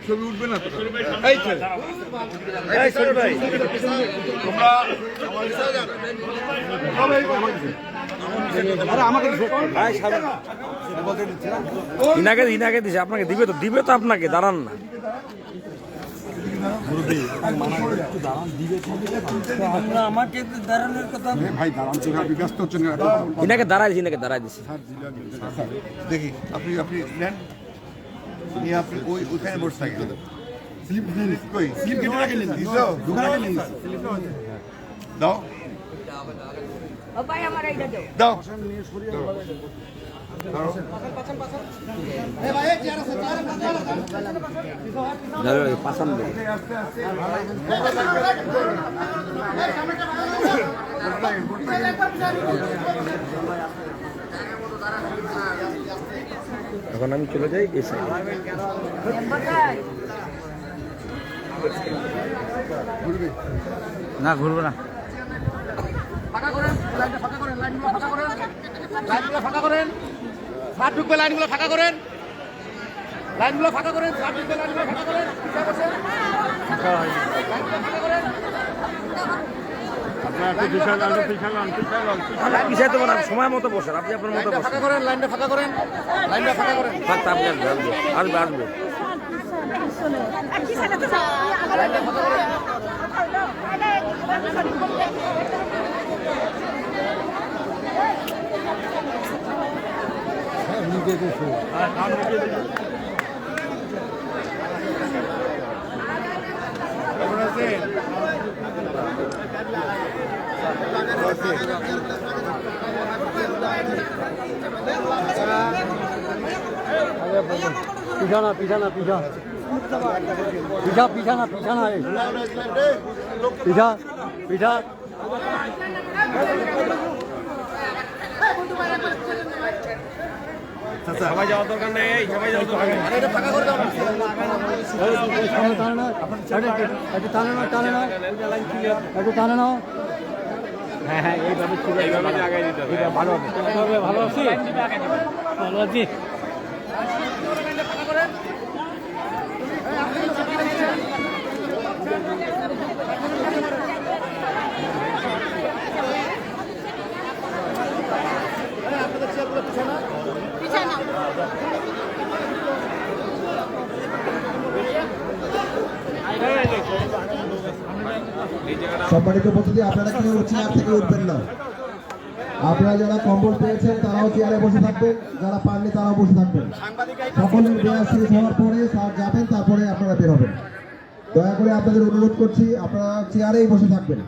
ছবি উঠবে না ইনাকে দিছে আপনাকে দিবে তো আপনাকে দাঁড়ান না আমাকে দাঁড়ানোর কথা ভাই দাঁড়ান ব্যস্ত হচ্ছেন ইনাকে দাঁড়ায় দিছে দেখি আপনি নেন নিয়ে আপনি ওইখানে বসে থাকেন দাও দাও পাসান এখন আমি চলে যাই এই সাইডে না ঘুরবো না ফাঁকা করেন লাইনগুলো ফাঁকা করেন লাইনগুলো ফাঁকা করেন সাত ঢুকবে লাইনগুলো ফাঁকা করেন সাত ঢুকবে লাইনগুলো ফাঁকা করেন সময় মতো বসেন আপনি আপনার মতো ফাঁকা করেন লাইনটা ফাঁকা করেন আসবে পিছানা পিছানা পিছা সবাই যাওয়ার দরকার নেই হ্যাঁ এইভাবে জায়গায় দিতে হবে ভালো আছি সম্মানিত উপস্থিতি, আপনারা কেউ চেয়ার থেকে উঠবেন না। আপনারা যারা কম্বল পেয়েছেন তারাও চেয়ারে বসে থাকবেন, যারা পাননি তারাও বসে থাকবেন। সকলের দেয়া শেষ হওয়ার পরে স্যার যাবেন, তারপরে আপনারা বের হবেন। দয়া করে আপনাদের অনুরোধ করছি, আপনারা চেয়ারেই বসে থাকবেন।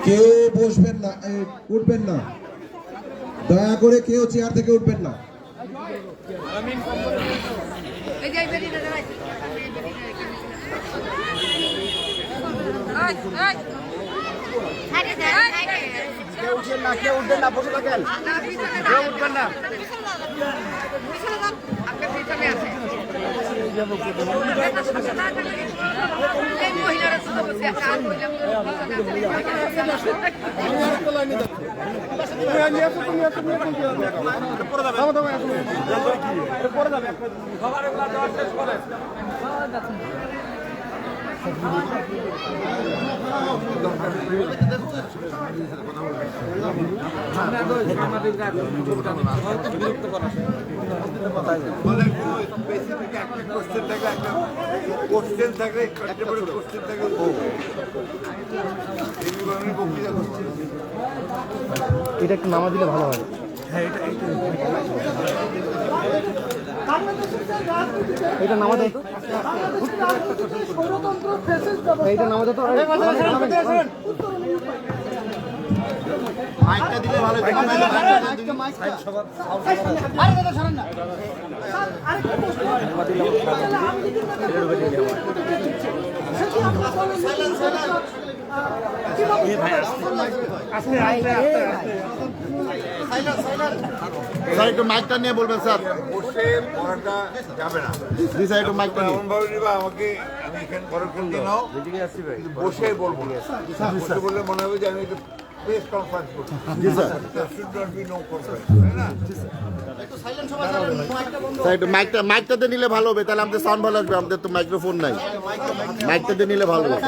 কেউ বসবেন না, উঠবেন না, দয়া করে কেউ চেয়ার থেকে উঠবেন না। কেউ উঠবেন না, বসে থাকেন, কেউ উঠবেন না। মহিলারা আমাদের কোনো স্পেসিফিক একটা কোশ্চেন থাকলে একটা কোশ্চেন থাকলে কোশ্চেন থাকলে এগুলো আমি বক্তৃতা করছি। এটা একটু নামা দিলে ভালো হয়। এটা নামা দেয়, এইটা নামা দেয় তো। মাইকটা দিলে ভালো হয়। স্যার একটু মাইকটা নিয়ে বলবেন স্যার। বসে পড়াটা যাবে না, জি স্যার একটু মাইকটা নিয়ে। এমন ভাবে নিবা আমাকে, আমি এখানে পরক্ষণ দিন নাও, বসে বলবো। বসে বললে মনে হবে যে আমি একটু প্রেস কনফারেন্স করছি। জি sir. Should not be no conference, তাই না? স্যার একটু মাইকটাতে নিলে ভালো হবে, তাহলে আমাদের সাউন্ড ভালো আসবে। আমাদের তো মাইক্রোফোন নাই, মাইকটাতে নিলে ভালো হবে।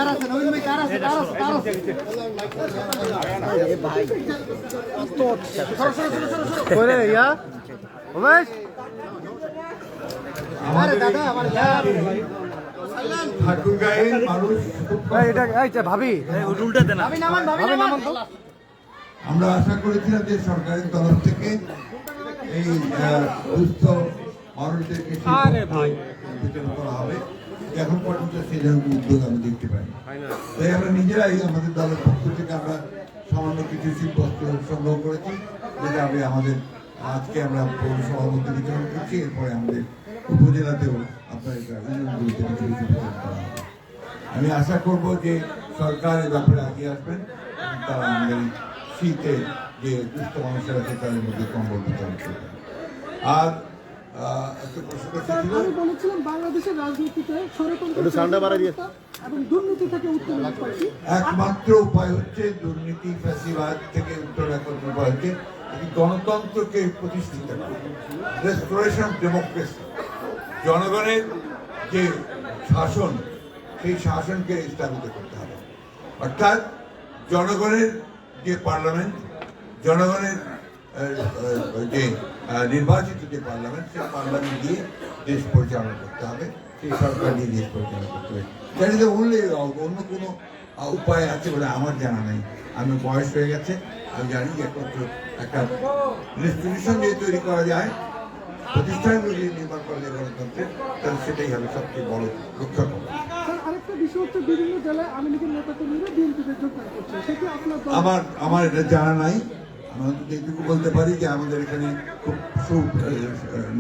ঠাকুরগাঁয়ের মানুষ ভাবি আমরা আশা করেছিলাম যে সরকারের তরফ থেকে এই দুস্থ মানুষদেরকে বিতরণ করা হবে। এখন পর্যন্ত সেই ধরনের উদ্যোগ আমি দেখতে পাইনি। তাই আমরা নিজেরাই আমাদের দলের পক্ষ থেকে আমরা সামান্য কিছু শীতবস্ত্র সংগ্রহ করেছি, যেটা আমি আমাদের আজকে আমরা পৌরসভাপতি বিতরণ করছি। এরপরে আমাদের উপজেলাতেও আপনার ইউনিয়নগুলিতে কিছু কিছু বিতরণ করা হবে। আমি আশা করব যে সরকার এ ব্যাপারে এগিয়ে আসবেন, তারা আমাদের শীতে যে দুস্থ মানুষের আছে তাদের মধ্যে কম্বল বিতরণ করবেন। আর একটা প্রশ্ন ছিল, আমি বলেছিলাম বাংলাদেশের রাজনীতিতে ষড়যন্ত্র এবং দুর্নীতি থেকে উত্তরণ করছি। একমাত্র উপায় হচ্ছে দুর্নীতি ফ্যাসিবাদ থেকে উত্তরণ করার উপায় হচ্ছে একটি গণতন্ত্রকে প্রতিষ্ঠিত করা, রেস্টোরেশন অফ ডেমোক্রেসি। জনগণের যে শাসন, সেই শাসনকে স্থাপিত করতে হবে। অর্থাৎ জনগণের যে পার্লামেন্ট, জনগণের যে নির্বাচিত যে পার্লামেন্ট, সেই পার্লামেন্ট দিয়ে দেশ পরিচালনা করতে হবে, সেই সরকার দিয়ে দেশ পরিচালনা করতে হবে। জানি যে অন্য কোনো উপায় আছে বলে আমার জানা নেই। আমি বয়স হয়ে গেছে, আমি জানি যে একমাত্র একটা ইনস্টিটিউশন যদি তৈরি করা যায়, প্রতিষ্ঠানগুলো যদি নির্মাণ করা যায় গণতন্ত্রের, তাহলে সেটাই হবে সবচেয়ে বড় রক্ষা কবচ। আরেকটা বিষয় হচ্ছে বিভিন্ন জেলায় আওয়ামী লীগের নেতাকর্মীরা বিএনপিতে যোগদান করছে, সেটি আপনার দল? আমার এটা জানা নাই। আমি অন্তত এইটুকু বলতে পারি যে আমাদের এখানে খুব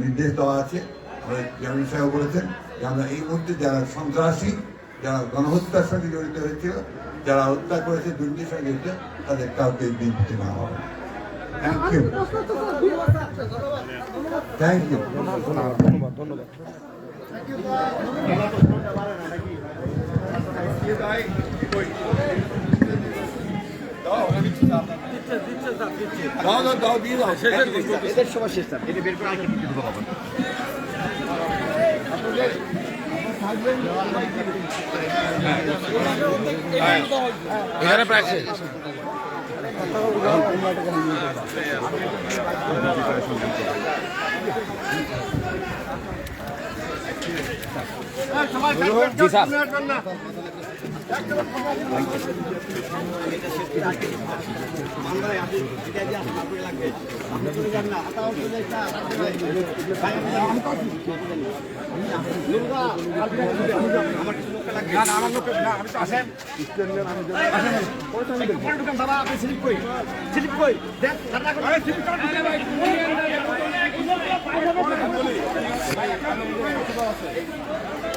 নির্দেশ দেওয়া আছে, জেনারেল সাহেব বলেছেন যে আমরা এই মুহূর্তে যারা সন্ত্রাসী, যারা গণহত্যার সঙ্গে জড়িত হয়েছিল, যারা হত্যা করেছে, দুর্নীতির সঙ্গে জড়িত, তাদের কাউকে বিএনপিতে না হবে। Thank you, thank you. এদের সময় শেষ, এটা বের করে আগে দিতে হবে। এখানে প্রায় শেষ। জি স্যার।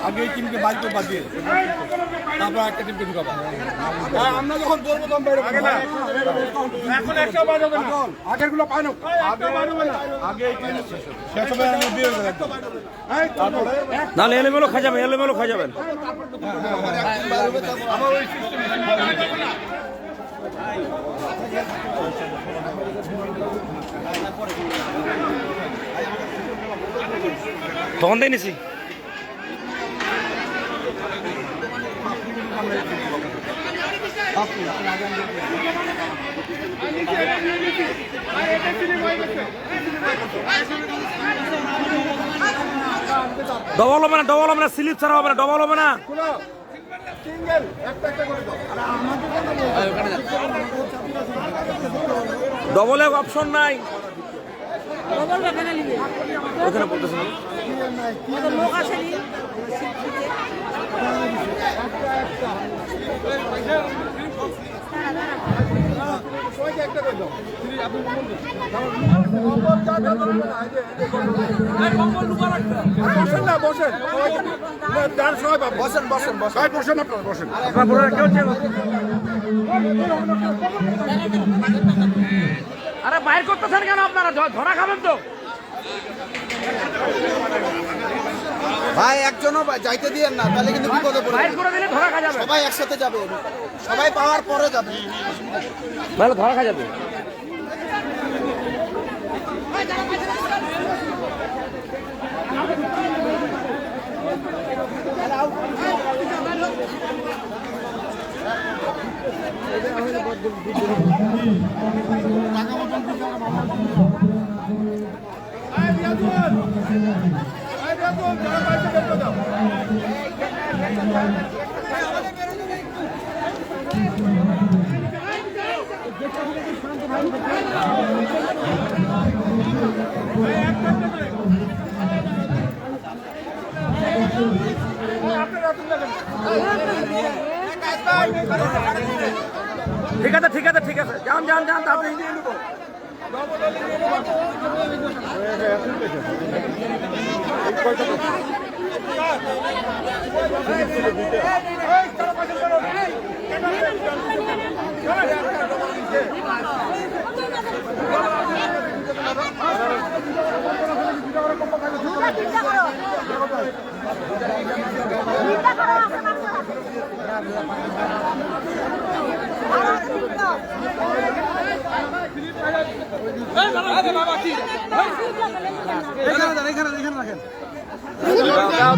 আগে এই টিমকে বাইরে বাদ দিয়ে তারপর একটা টিমকে ঢুকাবো। আমরা যখন বলবো তখন বাইরে এখন একটা বাইরে হবে না, আগের গুলো পাই না, আগে এই টিম শেষ হবে, আমরা দিয়ে দেবো। না এলোমেলো খাই যাবেন, এলোমেলো খাই যাবেন। আমার ওই সিস্টেম তখন তাই নিছি ডবল হবে না স্লিপ ছাড়া হবে না ডবল হবে না সিঙ্গেল একটা করে দাও ডবলে অপশন নাই ডবল এখানে নিবে ওখানে বলতেছে না আমাদের লোক আসেনি সবাইকে একটা করে দাও আপনি বসেন না বসেন সবাই বসেন বসেন বসেন বসেন আপনারা বসেন আরে বাইর করতেছেন কেন আপনারা ধরা খাবেন তো ভাই একজনও যাইতে দিয়েন না, তাহলে কিন্তু বিপদে পড়বে। বাইর করে দিলে ধরা খা যাবে সবাই একসাথে যাবে, সবাই পাওয়ার পরে যাবে। তাহলে ধরা খা যাবে ঠিক আছে যান তাড়াতাড়ি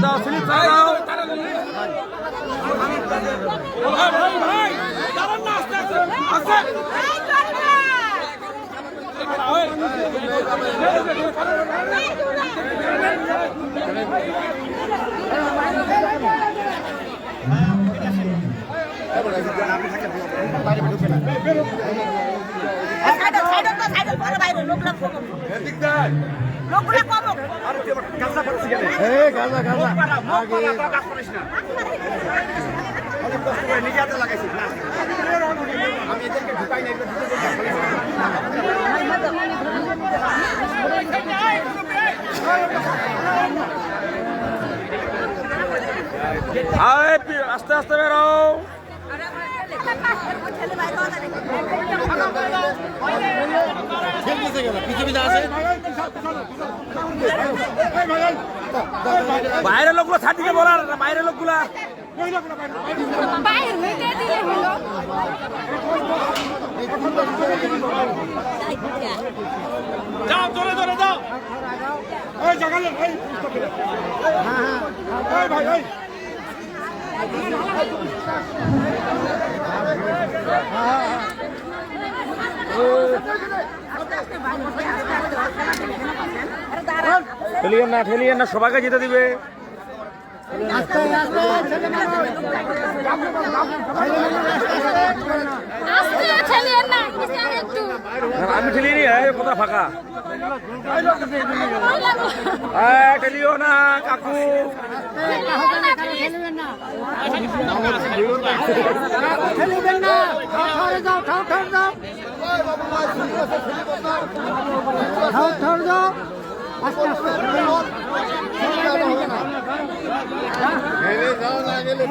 দাও স্লিপ দাও আস্তে আস্তে বেরো বাইরের লোকগুলো ছাড় দিকে বলার বাইরের লোকগুলা বাইরে হইতে দিলে হলো যাও জোরে যাও এই জাগালে ভাই হ্যাঁ ভাই ভাই ঠেলিয়েন না সবাইকে যেতে দিবে আমি ঠেলিয়ে নি কোথা ফাঁকা ঠেলিও না কাকু গেলে যাও না গেলে